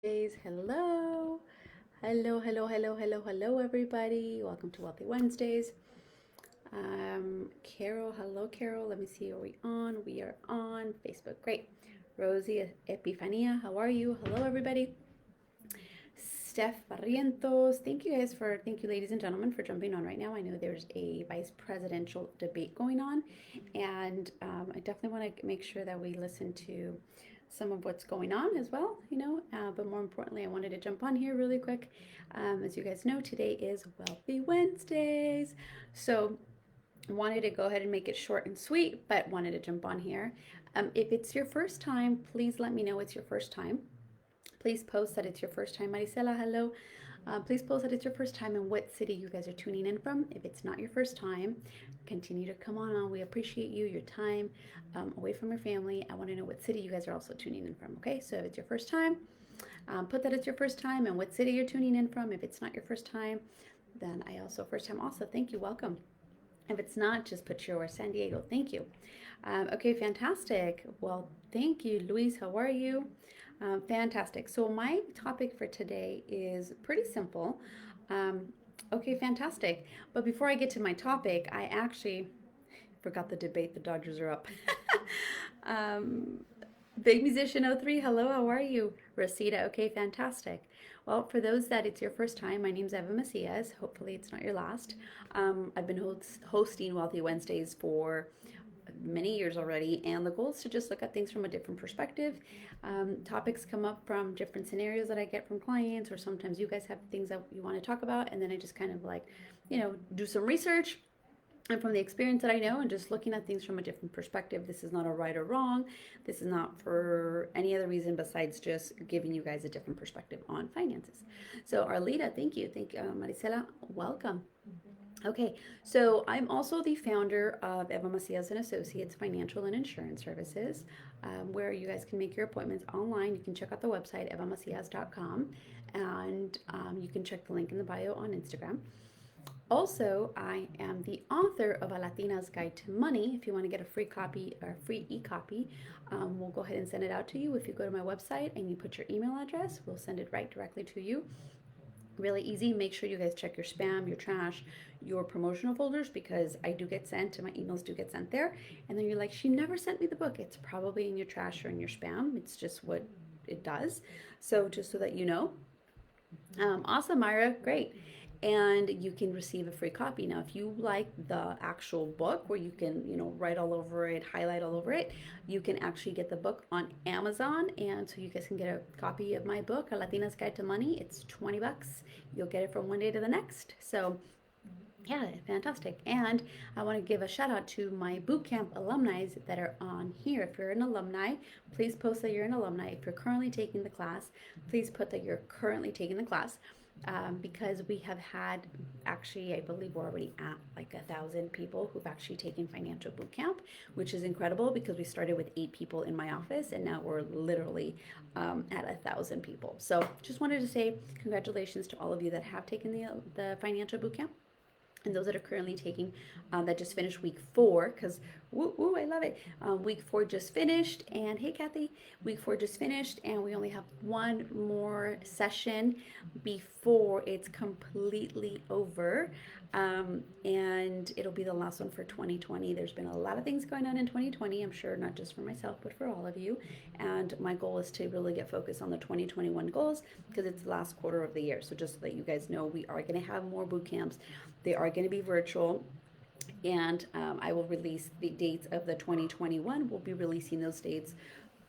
Hello, hello, everybody. Welcome to Wealthy Wednesdays. Carol, hello, Carol. Let me see, are we on? We are on Facebook. Great. Rosie Epifania, how are you? Hello, everybody. Steph Barrientos, thank you, ladies and gentlemen, for jumping on right now. I know there's a vice presidential debate going on, and I definitely want to make sure that we listen to some of what's going on as well, but more importantly, I wanted to jump on here really quick. As you guys know, today is Wealthy Wednesdays. So wanted to go ahead and make it short and sweet, but wanted to jump on here. If it's your first time, please let me know it's your first time. Please post that it's your first time. Maricela, hello. Please post that it's your first time and what city you guys are tuning in from. If it's not your first time, continue to come on. We appreciate you, your time away from your family. I want to know what city you guys are also tuning in from. Okay, so if it's your first time, put that it's your first time and what city you're tuning in from. If it's not your first time, then I also first time also. Thank you, welcome. If it's not, just put your San Diego. Thank you. Okay, fantastic. Well, thank you, Luis. How are you? Fantastic. So my topic for today is pretty simple. Okay, fantastic. But before I get to my topic, I actually forgot the debate. The Dodgers are up. um, Big Musician 03, hello, how are you? Rosita, okay, fantastic. Well, for those that it's your first time, my name's Eva Macias. Hopefully it's not your last. I've been hosting Wealthy Wednesdays for many years already, and the goal is to just look at things from a different perspective. Topics come up from different scenarios that I get from clients, or sometimes you guys have things that you want to talk about, and then I just kind of like, do some research. And from the experience that I know and just looking at things from a different perspective, this is not a right or wrong. This is not for any other reason besides just giving you guys a different perspective on finances. So Arlita, thank you. Thank you. Maricela, welcome. Okay, so I'm also the founder of Eva Macias and Associates Financial and Insurance Services, where you guys can make your appointments online. You can check out the website, evamacias.com, and you can check the link in the bio on Instagram. Also, I am the author of A Latina's Guide to Money. If you want to get a free copy or free e-copy, we'll go ahead and send it out to you. If you go to my website and you put your email address, we'll send it right directly to you. Really easy. Make sure you guys check your spam, your trash, your promotional folders, because I do get sent, and my emails do get sent there. And then you're like, she never sent me the book. It's probably in your trash or in your spam. It's just what it does. So just so that you know. Awesome, Myra. Great. And you can receive a free copy. Now, if you like the actual book where you can, write all over it, highlight all over it, you can actually get the book on Amazon. And so you guys can get a copy of my book, A Latina's Guide to Money. It's $20. You'll get it from one day to the next. So yeah, fantastic. And I want to give a shout out to my bootcamp alumni that are on here. If you're an alumni, please post that you're an alumni. If you're currently taking the class, please put that you're currently taking the class. Because we have had, actually, I believe we're already at like 1,000 people who've actually taken financial boot camp, which is incredible because we started with 8 people in my office and now we're literally at 1,000 people. So just wanted to say congratulations to all of you that have taken the financial boot camp. And those that are currently taking, that just finished week 4, because woo, I love it. Week 4 just finished, and hey, Kathy, week 4 just finished, and we only have one more session before it's completely over. And it'll be the last one for 2020. There's been a lot of things going on in 2020, I'm sure, not just for myself, but for all of you. And my goal is to really get focused on the 2021 goals because it's the last quarter of the year. So just so that you guys know, we are going to have more boot camps. They are going to be virtual. And I will release the dates of the 2021. We'll be releasing those dates,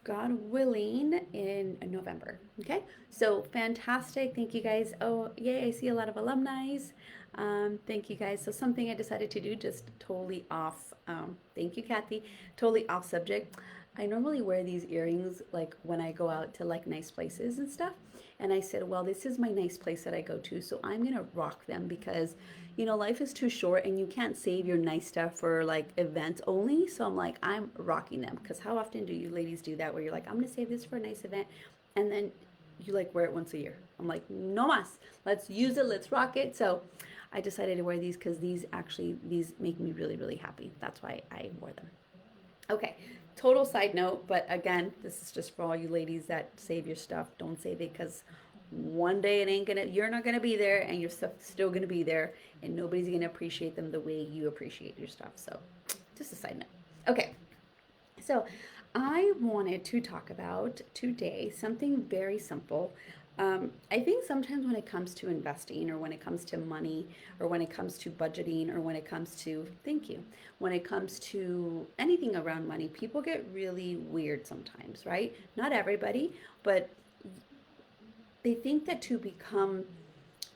God willing, in November. Okay, so fantastic. Thank you guys. Oh, yay, I see a lot of alumni. Thank you guys. So something I decided to do, just totally off. Thank you, Kathy. Totally off subject. I normally wear these earrings like when I go out to like nice places and stuff. And I said, well, this is my nice place that I go to, so I'm going to rock them because, life is too short and you can't save your nice stuff for like events only. So I'm like, I'm rocking them because how often do you ladies do that where you're like, I'm going to save this for a nice event and then you like wear it once a year? I'm like, no mas. Let's use it. Let's rock it. So I decided to wear these because these make me really, really happy. That's why I wore them. Okay, total side note, but again, this is just for all you ladies that save your stuff. Don't save it because one day you're not gonna be there, and your stuff's still gonna be there, and nobody's gonna appreciate them the way you appreciate your stuff. So, just a side note. Okay, so I wanted to talk about today something very simple. I think sometimes when it comes to investing, or when it comes to money, or when it comes to budgeting, or when it comes to, thank you, when it comes to anything around money, people get really weird sometimes, right? Not everybody, but they think that to become,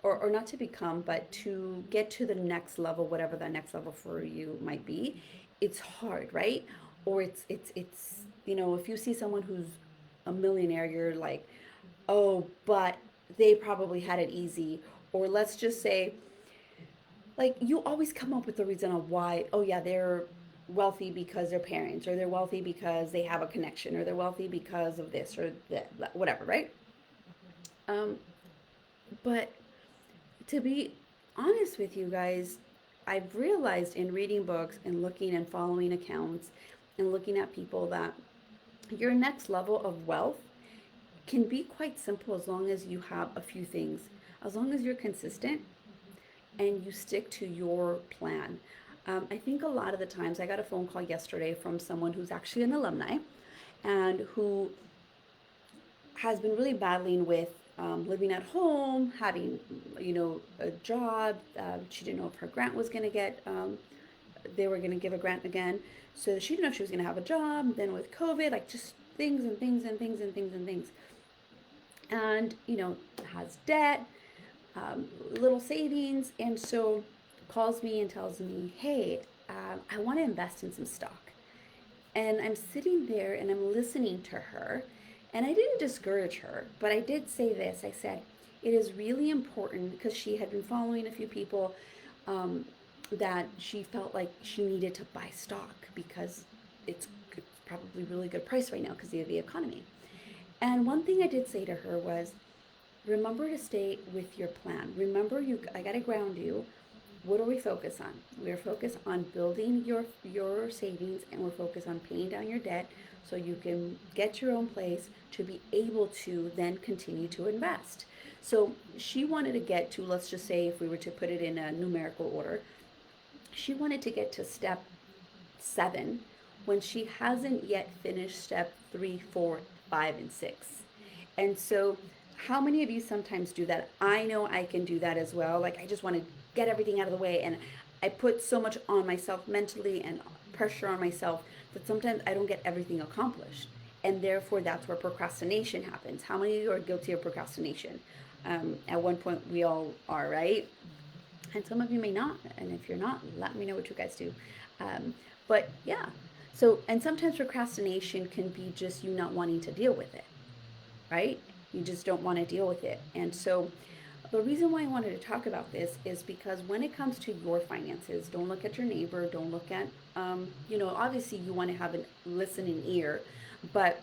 or not to become, but to get to the next level, whatever that next level for you might be, it's hard, right? Or if you see someone who's a millionaire, you're like, oh, but they probably had it easy. Or let's just say, like, you always come up with the reason of why, oh, yeah, they're wealthy because their parents, or they're wealthy because they have a connection, or they're wealthy because of this or that, whatever, right? Um, but to be honest with you guys, I've realized in reading books and looking and following accounts and looking at people that your next level of wealth can be quite simple as long as you have a few things. As long as you're consistent and you stick to your plan. I think a lot of the times, I got a phone call yesterday from someone who's actually an alumni and who has been really battling with living at home, having, a job. She didn't know if her grant was going to get, they were going to give a grant again. So she didn't know if she was going to have a job. Then with COVID, like just things and things and things and things and things. And, has debt, little savings. And so calls me and tells me, hey, I want to invest in some stock. And I'm sitting there and I'm listening to her. And I didn't discourage her, but I did say this. I said, it is really important, because she had been following a few people that she felt like she needed to buy stock because it's probably really good price right now because of the economy. And one thing I did say to her was, remember to stay with your plan. Remember, I got to ground you. What are we focused on? We're focused on building your savings, and we're focused on paying down your debt so you can get your own place to be able to then continue to invest. So she wanted to get to, let's just say, if we were to put it in a numerical order, she wanted to get to step 7 when she hasn't yet finished step 3, 4, 5, and 6. And so how many of you sometimes do that? I know I can do that as well. Like, I just want to get everything out of the way, and I put so much on myself mentally and pressure on myself that sometimes I don't get everything accomplished. And therefore, that's where procrastination happens. How many of you are guilty of procrastination? At one point, we all are, right? And some of you may not. And if you're not, let me know what you guys do. But yeah. So, and sometimes procrastination can be just you not wanting to deal with it, right? You just don't want to deal with it. And so the reason why I wanted to talk about this is because when it comes to your finances, don't look at your neighbor, don't look at, obviously you want to have a listening ear, but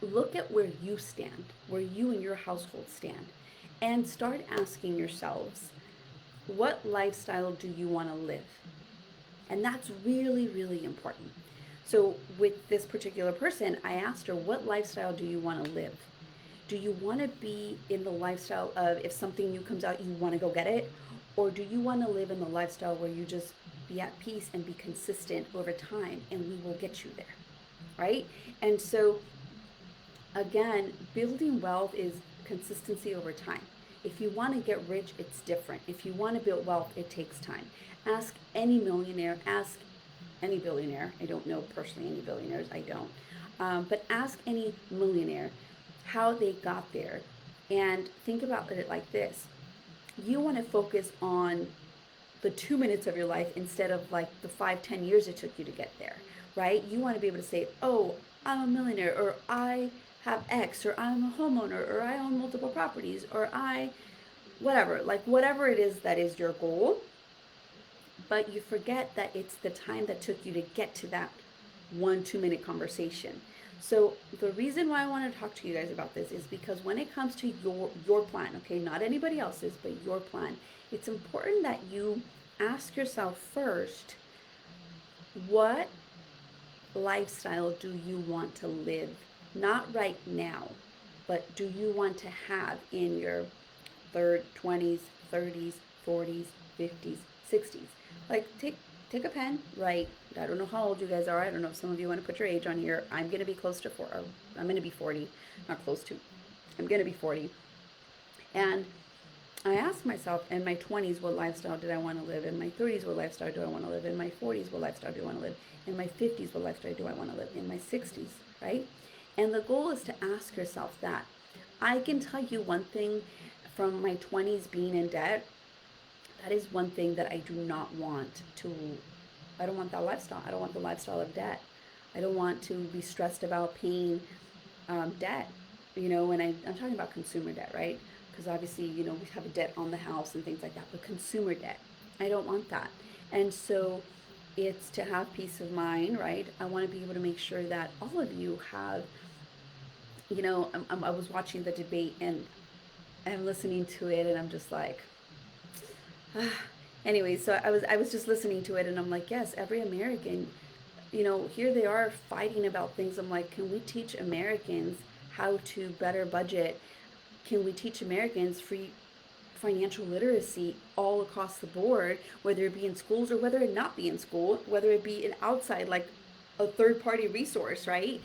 look at where you stand, where you and your household stand, and start asking yourselves, what lifestyle do you want to live? And that's really, really important. So with this particular person, I asked her, what lifestyle do you want to live? Do you want to be in the lifestyle of, if something new comes out, you want to go get it? Or do you want to live in the lifestyle where you just be at peace and be consistent over time, and we will get you there, right? And so, again, building wealth is consistency over time. If you want to get rich, it's different. If you want to build wealth, it takes time. Ask any millionaire, ask any billionaire. I don't know personally any billionaires, I don't. But ask any millionaire how they got there, and think about it like this. You want to focus on the 2 minutes of your life instead of like the 5-10 years it took you to get there, right? You want to be able to say, oh, I'm a millionaire, or I have X, or I'm a homeowner, or I own multiple properties, or whatever it is that is your goal. But you forget that it's the time that took you to get to that 1-2 minute conversation. So the reason why I want to talk to you guys about this is because when it comes to your plan, okay, not anybody else's, but your plan, it's important that you ask yourself first, what lifestyle do you want to live? Not right now, but do you want to have in your 20s, 30s, 40s, 50s, 60s? Like take a pen, write. I don't know how old you guys are. I don't know if some of you want to put your age on here. I'm going to be close to I'm going to be 40, not close to. I'm going to be 40. And I asked myself in my 20s, what lifestyle did I want to live? In my 30s, what lifestyle do I want to live? In my 40s, what lifestyle do I want to live? In my 50s, what lifestyle do I want to live? In my 60s, right? And the goal is to ask yourself that. I can tell you one thing from my 20s being in debt, that is one thing that I do not want to, I don't want that lifestyle. I don't want the lifestyle of debt. I don't want to be stressed about paying debt, and I'm talking about consumer debt, right? Because obviously, we have a debt on the house and things like that, but consumer debt, I don't want that. And so it's to have peace of mind, right? I want to be able to make sure that all of you have, I was watching the debate and I'm listening to it and I'm just like, anyway, so I was just listening to it and I'm like, yes, every American, here they are fighting about things. I'm like, can we teach Americans how to better budget? Can we teach Americans free financial literacy all across the board, whether it be in schools or whether it not be in school, whether it be an outside, like a third party resource, right?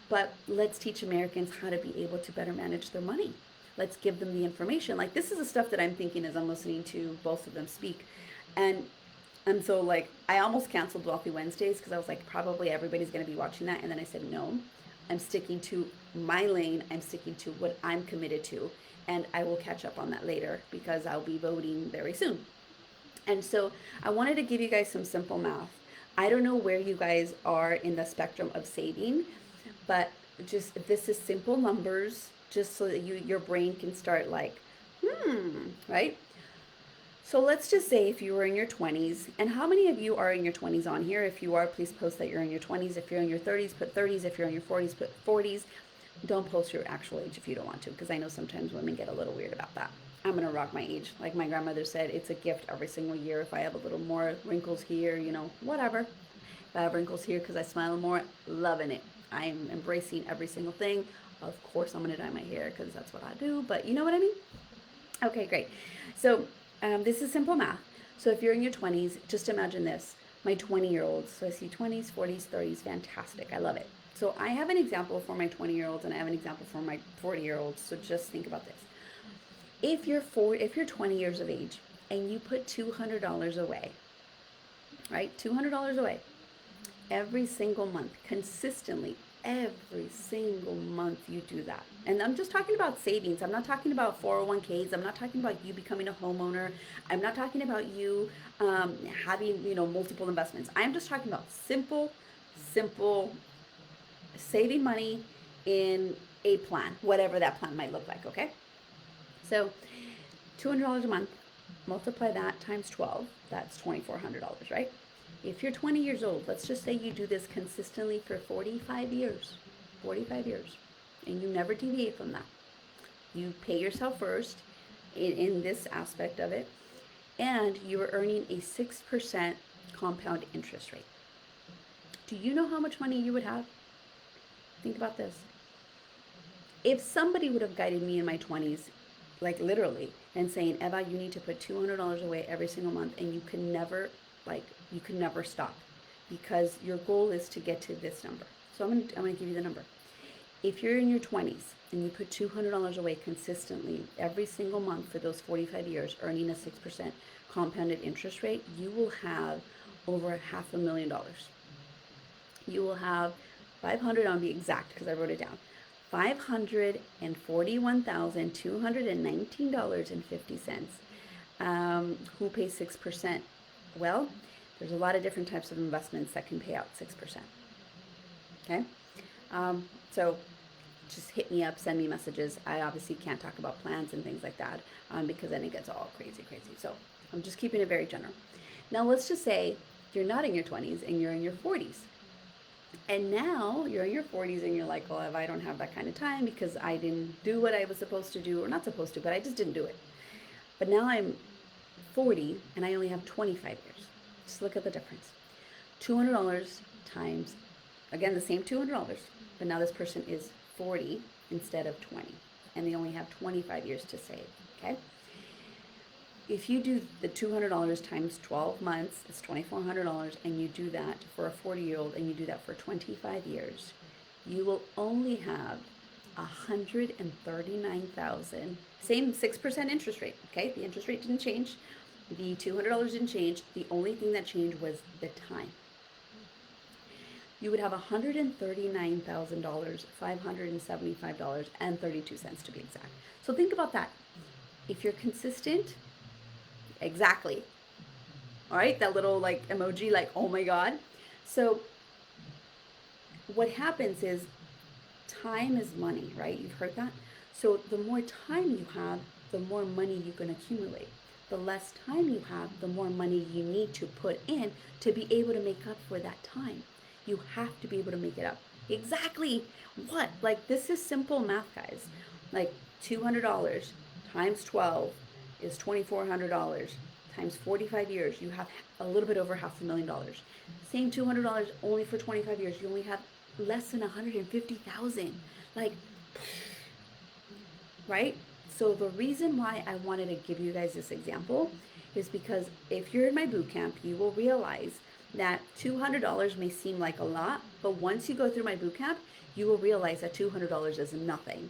But let's teach Americans how to be able to better manage their money. Let's give them the information. Like, this is the stuff that I'm thinking as I'm listening to both of them speak. And so, like, I almost canceled Wealthy Wednesdays because I was like, probably everybody's going to be watching that. And then I said, no, I'm sticking to my lane. I'm sticking to what I'm committed to. And I will catch up on that later because I'll be voting very soon. And so I wanted to give you guys some simple math. I don't know where you guys are in the spectrum of saving, but just this is simple numbers, just so that your brain can start like, right? So let's just say if you were in your 20s, and how many of you are in your 20s on here? If you are, please post that you're in your 20s. If you're in your 30s, put 30s. If you're in your 40s, put 40s. Don't post your actual age if you don't want to, because I know sometimes women get a little weird about that. I'm going to rock my age. Like my grandmother said, it's a gift every single year. If I have a little more wrinkles here, whatever. If I have wrinkles here because I smile more, loving it. I'm embracing every single thing. Of course, I'm going to dye my hair because that's what I do, but you know what I mean? Okay, great. So this is simple math. So if you're in your 20s, just imagine this. My 20-year-olds, so I see 20s, 40s, 30s, fantastic. I love it. So I have an example for my 20-year-olds and I have an example for my 40-year-olds. So just think about this. If you're 20 years of age and you put $200 away, right? $200 away every single month, consistently, every single month you do that. And I'm just talking about savings. I'm not talking about 401ks. I'm not talking about you becoming a homeowner. I'm not talking about you having, multiple investments. I'm just talking about simple saving money in a plan, whatever that plan might look like, okay? So $200 a month, multiply that times 12, that's $2,400, right? If you're 20 years old, let's just say you do this consistently for 45 years, and you never deviate from that. You pay yourself first in this aspect of it, and you are earning a 6% compound interest rate. Do you know how much money you would have? Think about this. If somebody would have guided me in my 20s, like literally, and saying, Eva, you need to put $200 away every single month, and you can never stop, because your goal is to get to this number. So I'm gonna give you the number. If you're in your 20s and you put $200 away consistently every single month for those 45 years, earning a 6% compounded interest rate, you will have over $500,000. You will have 500, I'll be exact because I wrote it down. $541,219.50. Who pays 6%? Well, there's a lot of different types of investments that can pay out 6%. Okay? So just hit me up, send me messages. I obviously can't talk about plans and things like that because then it gets all crazy. So I'm just keeping it very general. Now let's just say you're not in your 20s and you're in your 40s. And now you're in your 40s and you're like, well, if I don't have that kind of time because I didn't do what I was supposed to do, or not supposed to, but I just didn't do it. But now I'm 40 and I only have 25 years. Just look at the difference. $200 times Again, the same $200, but now this person is 40 instead of 20, and they only have 25 years to save, okay? If you do the $200 times 12 months, it's $2,400, and you do that for a 40-year-old, and you do that for 25 years, you will only have 139,000. Same 6% interest rate, okay? The interest rate didn't change. The $200 didn't change. The only thing that changed was the time. You would have $139,000, $575.32 to be exact. So think about that. If you're consistent, exactly. All right, that little like emoji, like, oh my God. So what happens is time is money, right? You've heard that. So the more time you have, the more money you can accumulate. The less time you have, the more money you need to put in to be able to make up for that time. You have to be able to make it up. Exactly. What? Like, this is simple math, guys. Like, $200 times 12 is $2,400 times 45 years. You have a little bit over $500,000. Same $200 only for 25 years. You only have less than 150,000. Like, right? So the reason why I wanted to give you guys this example is because if you're in my boot camp, you will realize that $200 may seem like a lot, but once you go through my boot camp, you will realize that $200 is nothing.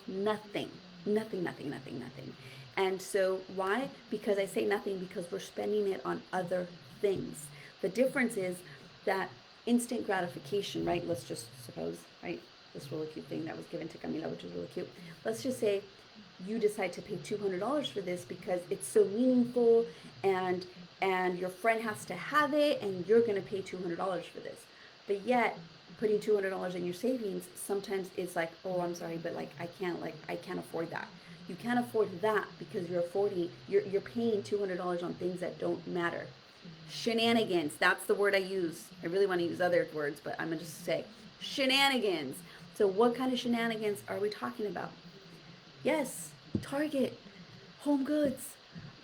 Nothing. Nothing, nothing, nothing, nothing. And so why? Because I say nothing because we're spending it on other things. The difference is that instant gratification, right? Let's just suppose, right? This really cute thing that was given to Camila, which is really cute. Let's just say you decide to pay $200 for this because it's so meaningful and your friend has to have it and you're going to pay $200 for this. But yet putting $200 in your savings, sometimes it's like, oh, I'm sorry, but I can't afford that. You can't afford that because you're paying $200 on things that don't matter. Shenanigans, that's the word I use. I really want to use other words, but I'm going to just say shenanigans. So what kind of shenanigans are we talking about? Yes, Target, Home Goods,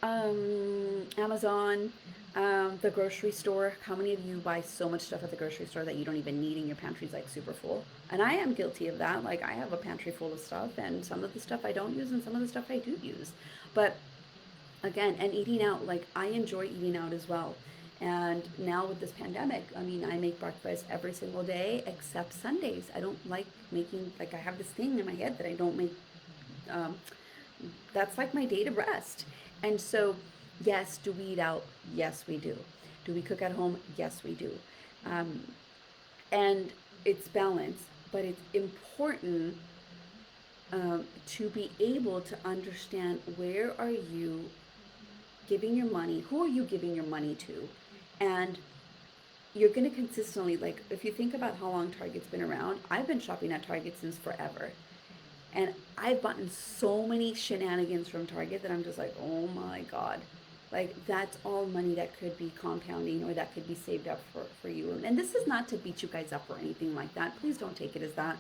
Amazon, the grocery store. How many of you buy so much stuff at the grocery store that you don't even need and your pantry's like super full? And I am guilty of that. Like, I have a pantry full of stuff, and some of the stuff I don't use and some of the stuff I do use. But again, and eating out, like, I enjoy eating out as well. And now with this pandemic, I mean, I make breakfast every single day except Sundays. I don't like making, like, I have this thing in my head that I don't make. That's like my day to rest. And so, yes, do we eat out? Yes, we do. Do we cook at home? Yes, we do. And it's balanced, but it's important to be able to understand where are you giving your money, who are you giving your money to, and you're going to consistently, like, if you think about how long Target's been around, I've been shopping at Target since forever. And I've bought so many shenanigans from Target that I'm just like, oh my God. Like, that's all money that could be compounding or that could be saved up for you. And this is not to beat you guys up or anything like that. Please don't take it as that.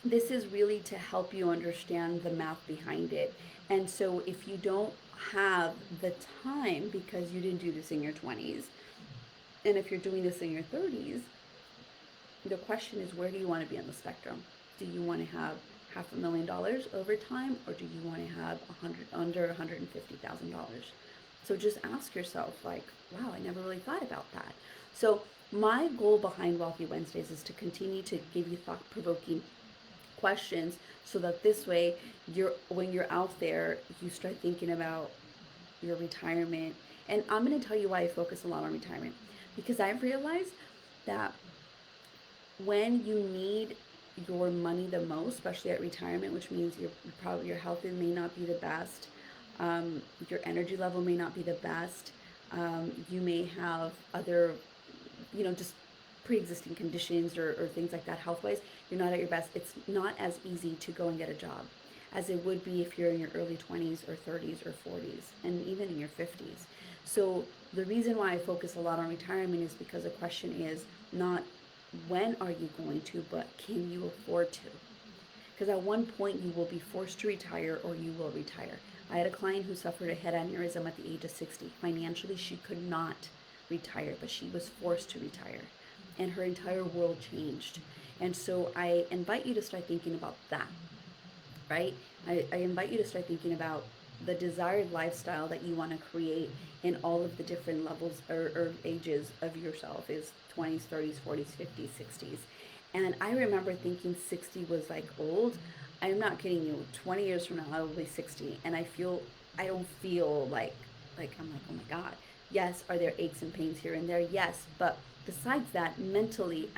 This is really to help you understand the math behind it. And so if you don't have the time because you didn't do this in your 20s, and if you're doing this in your 30s, the question is, where do you want to be on the spectrum? Do you want to have $500,000 over time, or do you want to have under $150,000? So just ask yourself, like, wow, I never really thought about that. So my goal behind Wealthy Wednesdays is to continue to give you thought-provoking questions so that this way when you're out there, you start thinking about your retirement. And I'm going to tell you why I focus a lot on retirement, because I've realized that when you need your money the most, especially at retirement, which means your health may not be the best, your energy level may not be the best, you may have other, just pre-existing conditions or things like that health-wise, you're not at your best. It's not as easy to go and get a job as it would be if you're in your early 20s or 30s or 40s and even in your 50s. So the reason why I focus a lot on retirement is because the question is not when are you going to, but can you afford to? Because at one point you will be forced to retire or you will retire. I had a client who suffered a head aneurysm at the age of 60. Financially, she could not retire, but she was forced to retire. and her entire world changed. And so I invite you to start thinking about that, right? I invite you to start thinking about the desired lifestyle that you want to create in all of the different levels or ages of yourself, is 20s, 30s, 40s, 50s, 60s. And I remember thinking 60 was like old. I'm not kidding you. 20 years from now, I will be 60. And I don't feel like I'm like, oh my God. Yes, are there aches and pains here and there? Yes. But besides that, mentally,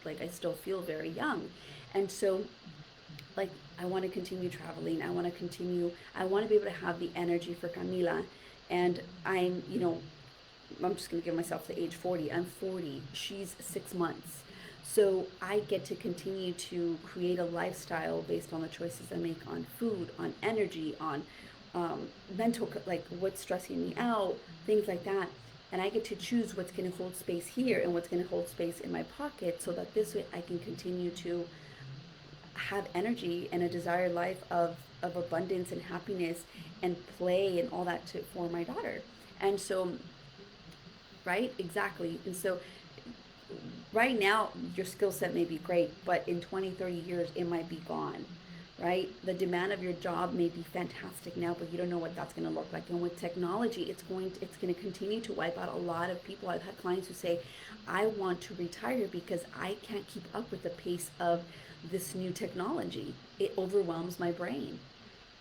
like, I still feel very young. And so, like, I want to continue traveling. I want to be able to have the energy for Camila. And I'm just going to give myself the age 40. I'm 40. She's 6 months. So I get to continue to create a lifestyle based on the choices I make on food, on energy, on mental, like what's stressing me out, things like that. And I get to choose what's going to hold space here and what's going to hold space in my pocket, so that this way I can continue to have energy and a desired life of abundance and happiness and play and all that for my daughter. And so, right, exactly. And so right now your skill set may be great, but in 20, 30 years it might be gone, right? The demand of your job may be fantastic now, but you don't know what that's going to look like. And with technology, it's going to continue to wipe out a lot of people. I've had clients who say, I want to retire because I can't keep up with the pace of this new technology. It overwhelms my brain.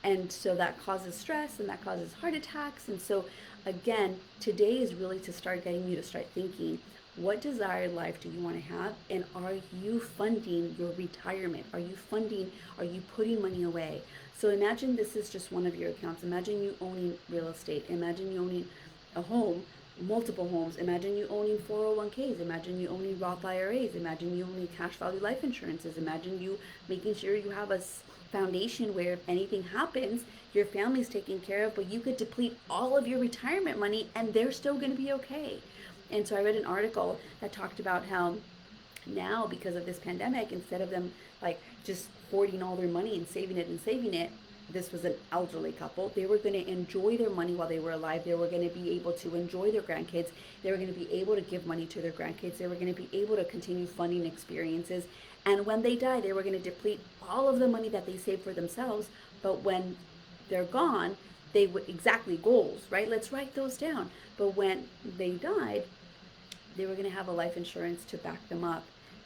And so that causes stress and that causes heart attacks. And so again, today is really to start getting you to start thinking, what desired life do you want to have? And are you funding your retirement? Are you putting money away? So imagine this is just one of your accounts. Imagine you owning real estate. Imagine you owning a home, multiple homes. Imagine you owning 401ks. Imagine you owning Roth IRAs. Imagine you owning cash value life insurances. Imagine you making sure you have a foundation where if anything happens, your family's taken care of, but you could deplete all of your retirement money and they're still going to be okay. And so I read an article that talked about how now, because of this pandemic, instead of them like just hoarding all their money and saving it, this was an elderly couple. They were going to enjoy their money while they were alive. They were going to be able to enjoy their grandkids. They were going to be able to give money to their grandkids. They were going to be able to continue funding experiences. And when they die, they were going to deplete all of the money that they saved for themselves. But when they're gone, they would, exactly, goals, right? Let's write those down. But when they died, they were going to have a life insurance to back them up,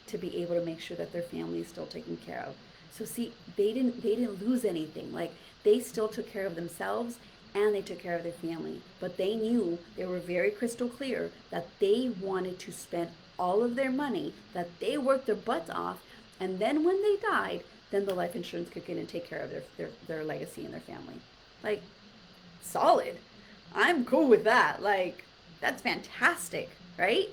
to be able to make sure that their family is still taken care of. So see, they didn't lose anything. Like, they still took care of themselves and they took care of their family. But they knew, they were very crystal clear that they wanted to spend all of their money, that they worked their butts off, and then when they died, then the life insurance could get and take care of their legacy and their family. Like, solid. I'm cool with that. Like, that's fantastic, right?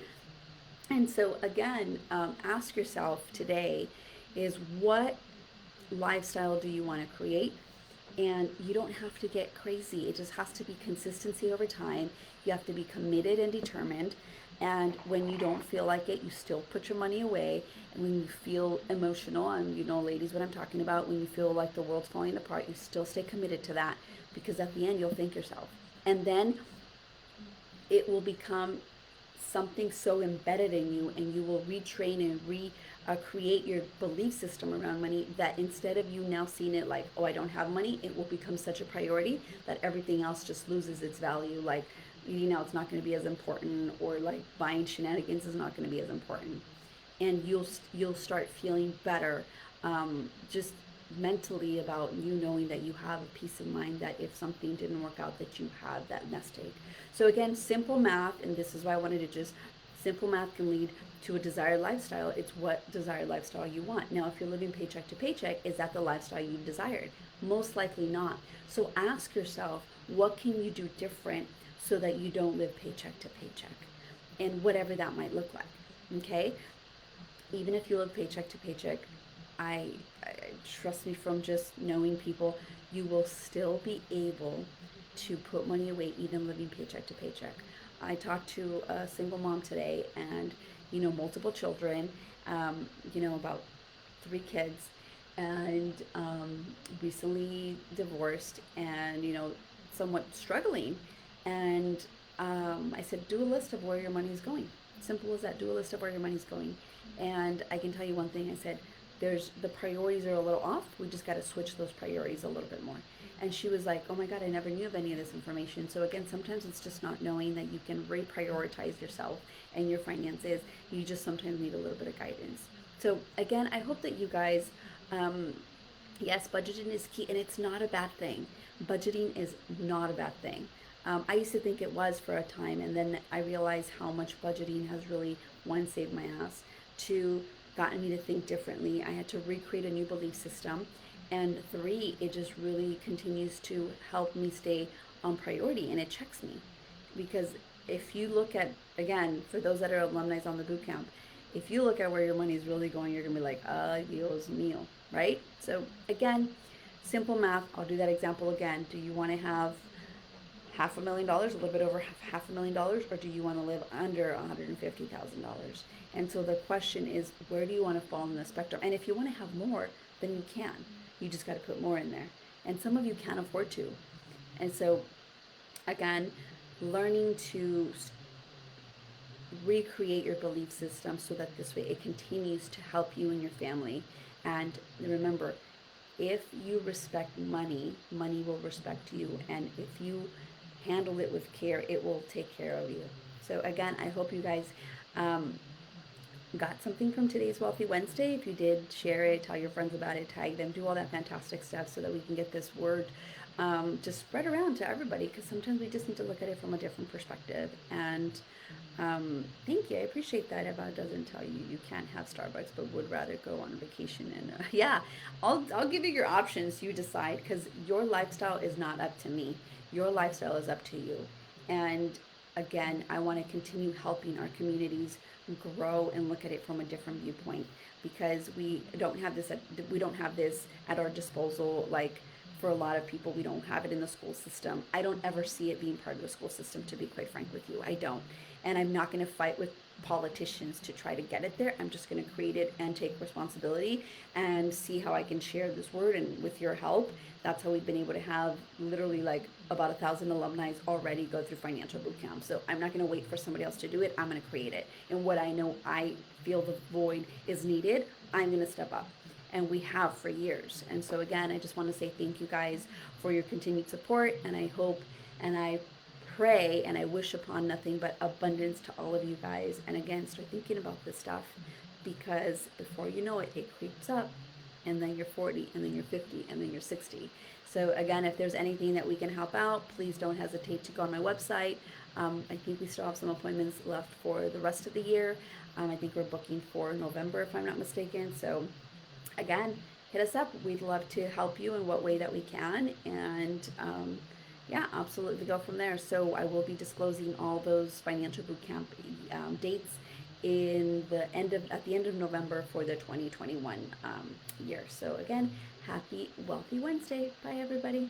And so again, ask yourself today is, what lifestyle do you want to create? And you don't have to get crazy. It just has to be consistency over time. You have to be committed and determined. And when you don't feel like it, you still put your money away. And when you feel emotional, and you know, ladies, what I'm talking about, when you feel like the world's falling apart, you still stay committed to that, because at the end, you'll thank yourself. And then it will become something so embedded in you, and you will retrain and create your belief system around money, that instead of you now seeing it like, oh, I don't have money, it will become such a priority that everything else just loses its value. Like, you know, it's not going to be as important, or like buying shenanigans is not going to be as important. And you'll start feeling better, just mentally, about you knowing that you have a peace of mind that if something didn't work out, that you have that nest egg. So again, simple math, and this is why I wanted to just, simple math can lead to a desired lifestyle. It's what desired lifestyle you want. Now, if you're living paycheck to paycheck, is that the lifestyle you've desired? Most likely not. So ask yourself, what can you do different so that you don't live paycheck to paycheck? And whatever that might look like, okay? Even if you live paycheck to paycheck, I trust me, from just knowing people, you will still be able to put money away even living paycheck to paycheck. I talked to a single mom today, and you know, multiple children, you know, about 3 kids, and recently divorced, and you know, somewhat struggling. And I said, do a list of where your money is going. Simple as that. Do a list of where your money's going. And I can tell you one thing. I said, there's the priorities are a little off. We just got to switch those priorities a little bit more. And she was like, oh my God, I never knew of any of this information. So again, sometimes it's just not knowing that you can reprioritize yourself and your finances. You just sometimes need a little bit of guidance. So again, I hope that you guys, yes, budgeting is key, and it's not a bad thing. Budgeting is not a bad thing. I used to think it was for a time, and then I realized how much budgeting has really, one, saved my ass, two, gotten me to think differently. I had to recreate a new belief system, and three, it just really continues to help me stay on priority, and it checks me. Because if you look at, again, for those that are alumni on the boot camp, if you look at where your money is really going, you're gonna be like, Dios mío, right? So again, simple math. I'll do that example again. Do you want to have $500,000, a little bit over $500,000, or do you want to live under $150,000? And so the question is, where do you want to fall in the spectrum? And if you want to have more, then you can. You just got to put more in there. And some of you can't afford to. And so, again, learning to recreate your belief system so that this way it continues to help you and your family. And remember, if you respect money, money will respect you. And if you handle it with care, it will take care of you. So again, I hope you guys got something from today's Wealthy Wednesday. If you did, share it, tell your friends about it, tag them, do all that fantastic stuff so that we can get this word just spread around to everybody, because sometimes we just need to look at it from a different perspective. And thank you. I appreciate that. Eva doesn't tell you you can't have Starbucks, but would rather go on vacation. And yeah, I'll give you your options. You decide, because your lifestyle is not up to me. Your lifestyle is up to you. And again, I want to continue helping our communities grow and look at it from a different viewpoint, because we don't have this at our disposal. Like, for a lot of people, we don't have it in the school system. I don't ever see it being part of the school system, to be quite frank with you. I don't. And I'm not going to fight with politicians to try to get it there. I'm just going to create it and take responsibility and see how I can share this word. And with your help, that's how we've been able to have literally like about 1,000 alumni already go through financial boot camp. So I'm not going to wait for somebody else to do it. I'm going to create it. And what I know I feel the void is needed, I'm going to step up. And we have for years. And so again, I just want to say thank you guys for your continued support. And I hope and I pray and I wish upon nothing but abundance to all of you guys. And again, start thinking about this stuff, because before you know it, it creeps up. And then you're 40, and then you're 50, and then you're 60. So again, if there's anything that we can help out, please don't hesitate to go on my website. I think we still have some appointments left for the rest of the year. I think we're booking for November, if I'm not mistaken. So again, hit us up. We'd love to help you in what way that we can. And yeah, absolutely go from there. So I will be disclosing all those financial bootcamp dates at the end of November for the 2021 year. So again, happy Wealthy Wednesday. Bye, everybody.